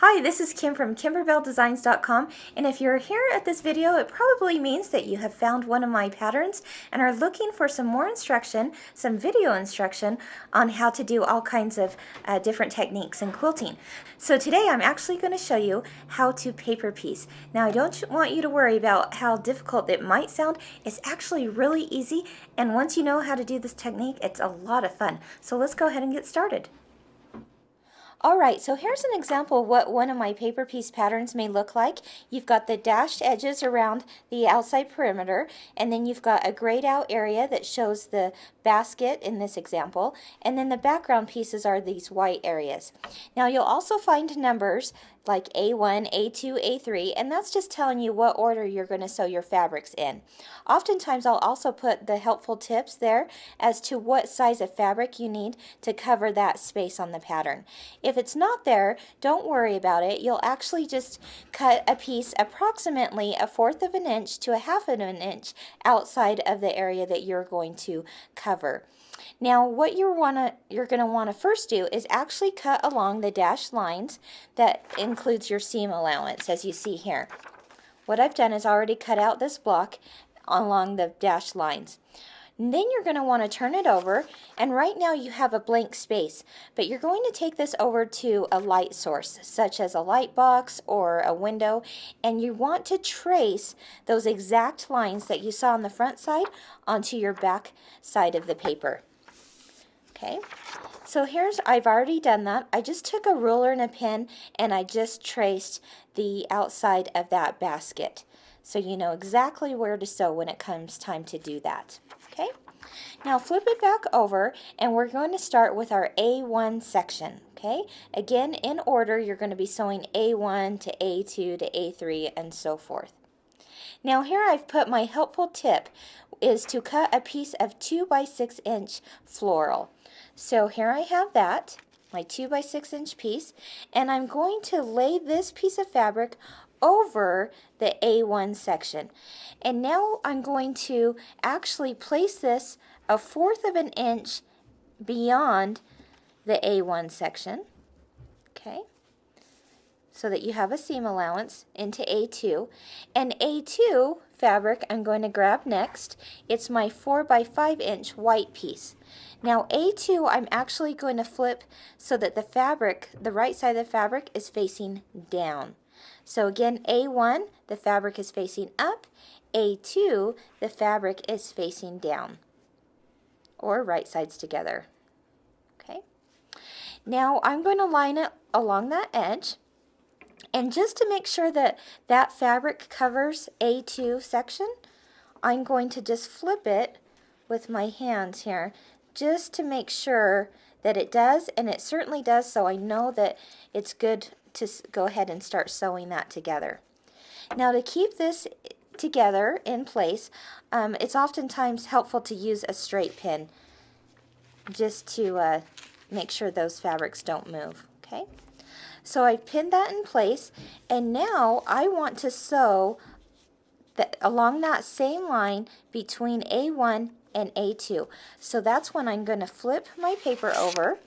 Hi, this is Kim from KimberbellDesigns.com, and if you're here at this video, it probably means that you have found one of my patterns and are looking for some more instruction, some video instruction on how to do all kinds of different techniques in quilting. So today I'm actually going to show you how to paper piece. Now I don't want you to worry about how difficult it might sound. It's actually really easy, and once you know how to do this technique, it's a lot of fun. So let's go ahead and get started. Alright, so here's an example of what one of my paper piece patterns may look like. You've got the dashed edges around the outside perimeter, and then you've got a grayed out area that shows the basket in this example, and then the background pieces are these white areas. Now you'll also find numbers like A1, A2, A3, and that's just telling you what order you're going to sew your fabrics in. Oftentimes I'll also put the helpful tips there as to what size of fabric you need to cover that space on the pattern. If it's not there, don't worry about it. You'll actually just cut a piece approximately 1/4 of an inch to 1/2 of an inch outside of the area that you're going to cover. Now what you're going to want to first do is actually cut along the dashed lines. That includes your seam allowance, as you see here. What I've done is already cut out this block along the dashed lines. And then you're going to want to turn it over, and right now you have a blank space, but you're going to take this over to a light source such as a light box or a window, and you want to trace those exact lines that you saw on the front side onto your back side of the paper. Okay, so I've already done that. I just took a ruler and a pen and I just traced the outside of that basket, so you know exactly where to sew when it comes time to do that. Okay, now flip it back over and we're going to start with our A1 section. Okay, again in order, you're going to be sewing A1 to A2 to A3 and so forth. Now here I've put my helpful tip is to cut a piece of 2 by 6 inch floral. So here I have that, my 2 by 6 inch piece, and I'm going to lay this piece of fabric over the A1 section. And now I'm going to actually place this 1/4 of an inch beyond the A1 section. Okay, so that you have a seam allowance into A2. And A2 fabric I'm going to grab next. It's my 4 by 5 inch white piece. Now A2 I'm actually going to flip so that the fabric, the right side of the fabric is facing down. So again, A1, the fabric is facing up. A2, the fabric is facing down, or right sides together. Okay. Now I'm going to line it along that edge. And just to make sure that that fabric covers A2 section, I'm going to just flip it with my hands here, just to make sure that it does, and it certainly does, so I know that it's good to go ahead and start sewing that together. Now to keep this together in place, it's oftentimes helpful to use a straight pin just to make sure those fabrics don't move. Okay. So I pinned that in place, and now I want to sew along that same line between A1 and A2. So that's when I'm going to flip my paper over,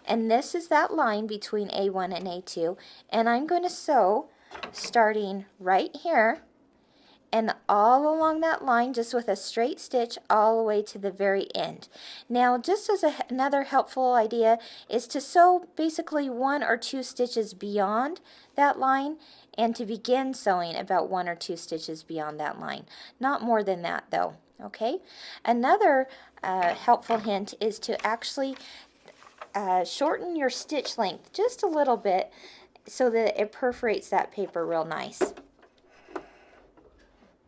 and this is that line between A1 and A2, and I'm going to sew starting right here and all along that line, just with a straight stitch all the way to the very end. Now just as another helpful idea is to sew basically 1 or 2 stitches beyond that line, and to begin sewing about 1 or 2 stitches beyond that line. Not more than that though. Okay. Another helpful hint is to actually shorten your stitch length just a little bit so that it perforates that paper real nice.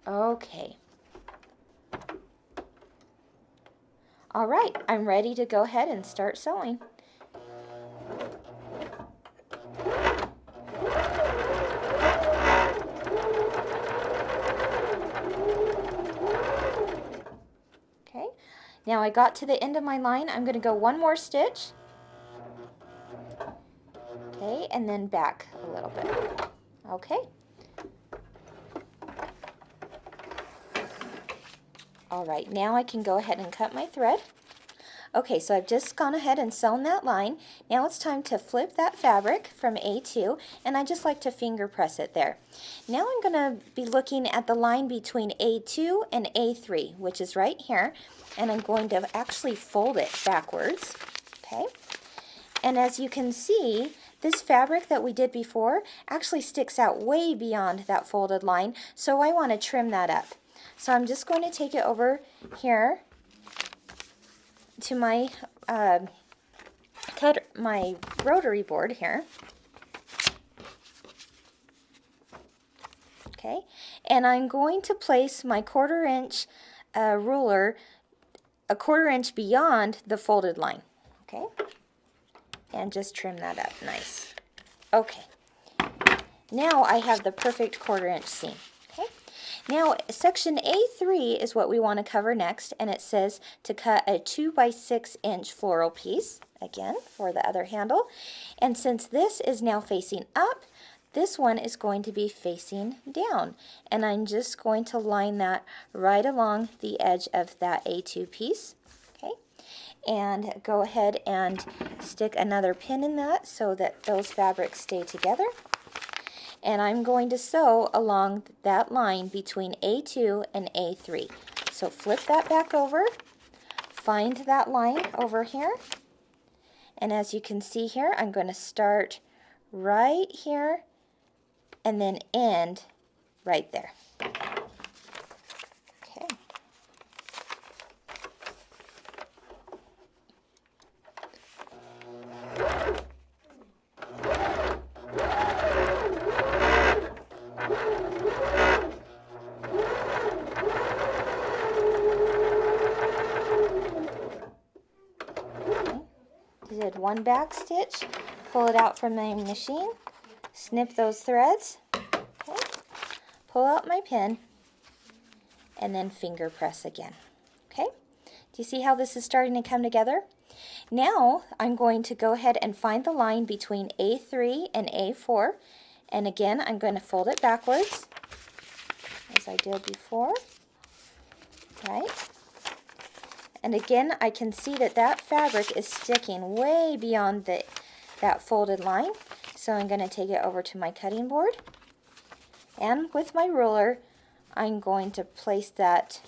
Okay. All right, I'm ready to go ahead and start sewing. Okay, now I got to the end of my line. I'm going to go 1 more stitch. Okay, and then back a little bit. Okay. All right, now I can go ahead and cut my thread. Okay, so I've just gone ahead and sewn that line. Now it's time to flip that fabric from A2, and I just like to finger press it there. Now I'm going to be looking at the line between A2 and A3, which is right here, and I'm going to actually fold it backwards. Okay, and as you can see, this fabric that we did before actually sticks out way beyond that folded line, so I want to trim that up. So I'm just going to take it over here to my my rotary board here. Okay, and I'm going to place my 1/4 inch ruler a 1/4 inch beyond the folded line. Okay, and just trim that up nice. Okay, now I have the perfect 1/4 inch seam. Okay, now section A3 is what we want to cover next, and it says to cut a 2 by 6 inch floral piece, again for the other handle. And since this is now facing up, this one is going to be facing down, and I'm just going to line that right along the edge of that A2 piece. Okay, and go ahead and stick another pin in that so that those fabrics stay together. And I'm going to sew along that line between A2 and A3. So flip that back over, find that line over here, and as you can see here, I'm going to start right here and then end right there. Okay. Did one back stitch, pull it out from the machine, snip those threads, okay, pull out my pin, and then finger press again. Okay, do you see how this is starting to come together? Now I'm going to go ahead and find the line between A3 and A4, and again I'm going to fold it backwards as I did before, right? And again, I can see that that fabric is sticking way beyond that folded line. So I'm going to take it over to my cutting board. And with my ruler, I'm going to place that,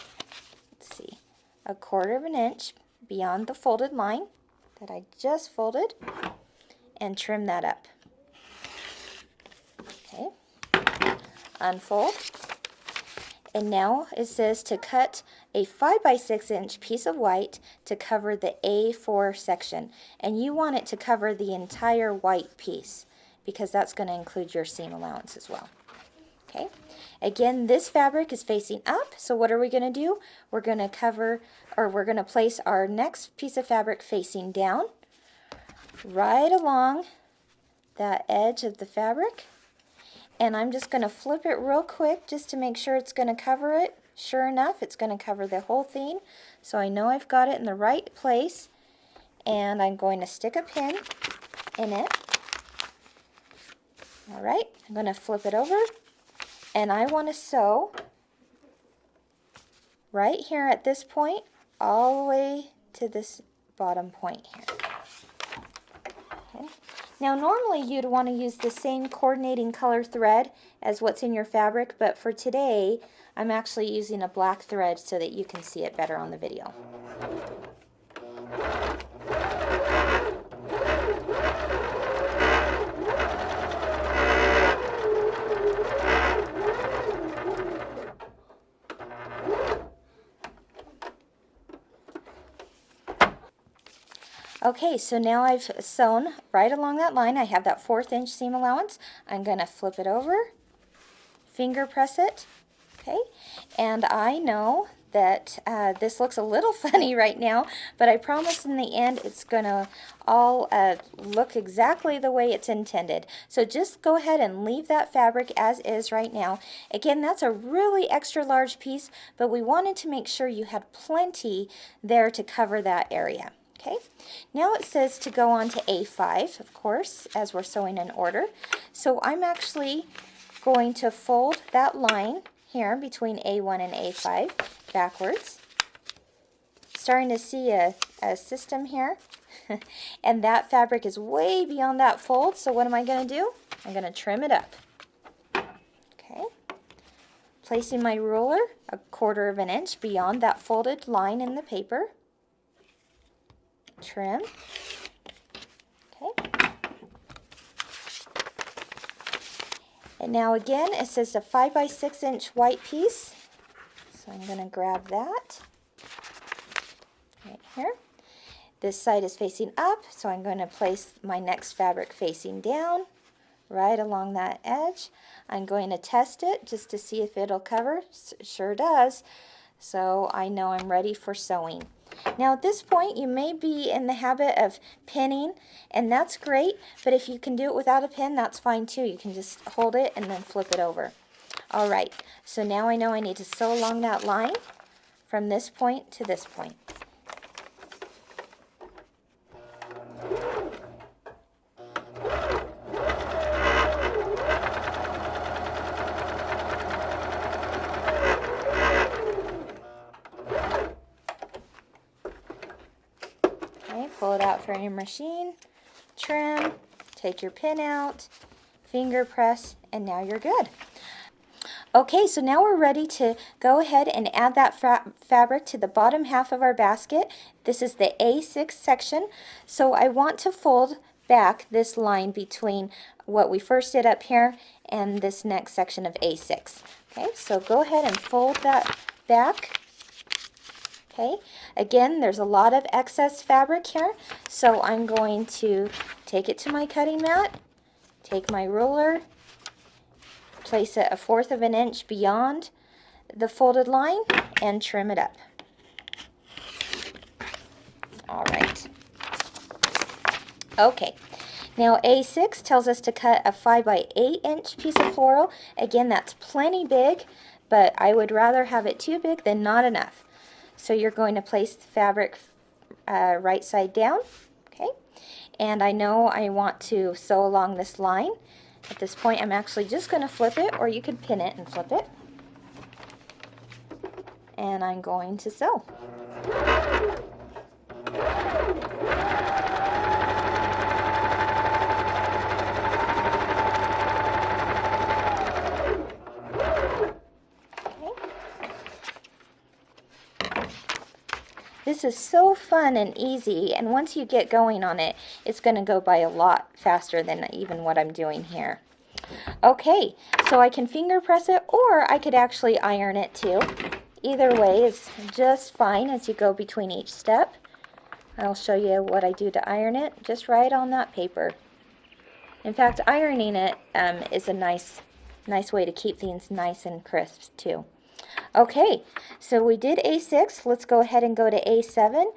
let's see, a 1/4 inch beyond the folded line that I just folded, and trim that up. Okay, unfold. And now it says to cut a 5 by 6 inch piece of white to cover the A4 section. And you want it to cover the entire white piece because that's going to include your seam allowance as well. Okay, again, this fabric is facing up, so what are we going to do? We're going to cover, or we're going to place our next piece of fabric facing down, right along that edge of the fabric. And I'm just going to flip it real quick just to make sure it's going to cover it. Sure enough, it's going to cover the whole thing. So I know I've got it in the right place. And I'm going to stick a pin in it. Alright, I'm going to flip it over. And I want to sew right here at this point all the way to this bottom point here. Okay. Now normally you'd want to use the same coordinating color thread as what's in your fabric, but for today I'm actually using a black thread so that you can see it better on the video. Okay, so now I've sewn right along that line. I have that 1/4 inch seam allowance. I'm going to flip it over, finger press it, okay? And I know that this looks a little funny right now, but I promise in the end it's going to all look exactly the way it's intended. So just go ahead and leave that fabric as is right now. Again, that's a really extra large piece, but we wanted to make sure you had plenty there to cover that area. Okay, now it says to go on to A5, of course, as we're sewing in order. So I'm actually going to fold that line here between A1 and A5 backwards. starting to see a system here. And that fabric is way beyond that fold, so what am I going to do? I'm going to trim it up. Okay. Placing my ruler 1/4 of an inch beyond that folded line in the paper. Trim. Okay. And now again, it says a 5 by 6 inch white piece. So I'm going to grab that right here. This side is facing up, so I'm going to place my next fabric facing down, right along that edge. I'm going to test it just to see if it'll cover. Sure does. So I know I'm ready for sewing. Now at this point, you may be in the habit of pinning, and that's great, but if you can do it without a pin, that's fine too. You can just hold it and then flip it over. All right, so now I know I need to sew along that line from this point to this point. Pull it out from your machine, trim, take your pin out, finger press, and now you're good. Okay, so now we're ready to go ahead and add that fabric to the bottom half of our basket. This is the A6 section, so I want to fold back this line between what we first did up here and this next section of A6. Okay, so go ahead and fold that back. Okay, again, there's a lot of excess fabric here, so I'm going to take it to my cutting mat, take my ruler, place it 1/4 of an inch beyond the folded line, and trim it up. All right. Okay, now A6 tells us to cut a 5 by 8 inch piece of floral. Again, that's plenty big, but I would rather have it too big than not enough. So you're going to place the fabric right side down, okay? And I know I want to sew along this line. At this point, I'm actually just going to flip it, or you could pin it and flip it. And I'm going to sew. This is so fun and easy, and once you get going on it, it's going to go by a lot faster than even what I'm doing here. Okay, so I can finger press it, or I could actually iron it too. Either way is just fine as you go between each step. I'll show you what I do to iron it, just right on that paper. In fact, ironing it is a nice way to keep things nice and crisp too. Okay, so we did A6. Let's go ahead and go to A7.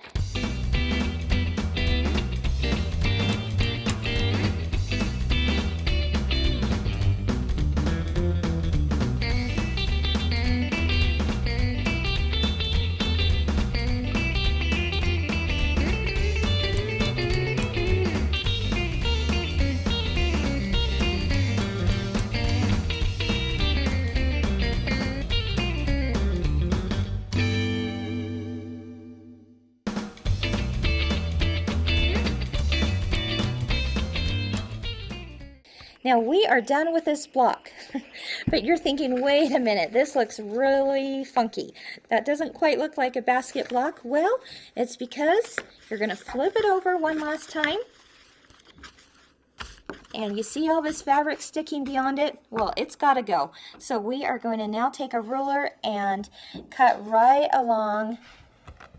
Now we are done with this block, but you're thinking, wait a minute, this looks really funky. That doesn't quite look like a basket block. Well, it's because you're going to flip it over one last time. And you see all this fabric sticking beyond it? Well, it's got to go. So we are going to now take a ruler and cut right along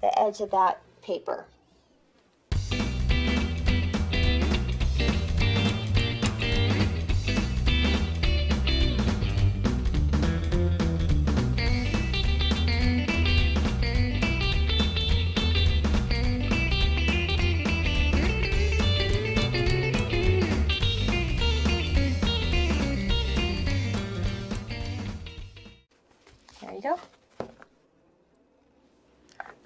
the edge of that paper. There you go.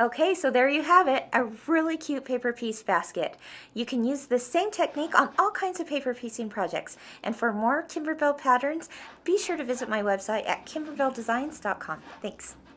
Okay, so there you have it, a really cute paper piece basket. You can use the same technique on all kinds of paper piecing projects. And for more Kimberbell patterns, be sure to visit my website at kimberbelldesigns.com. Thanks.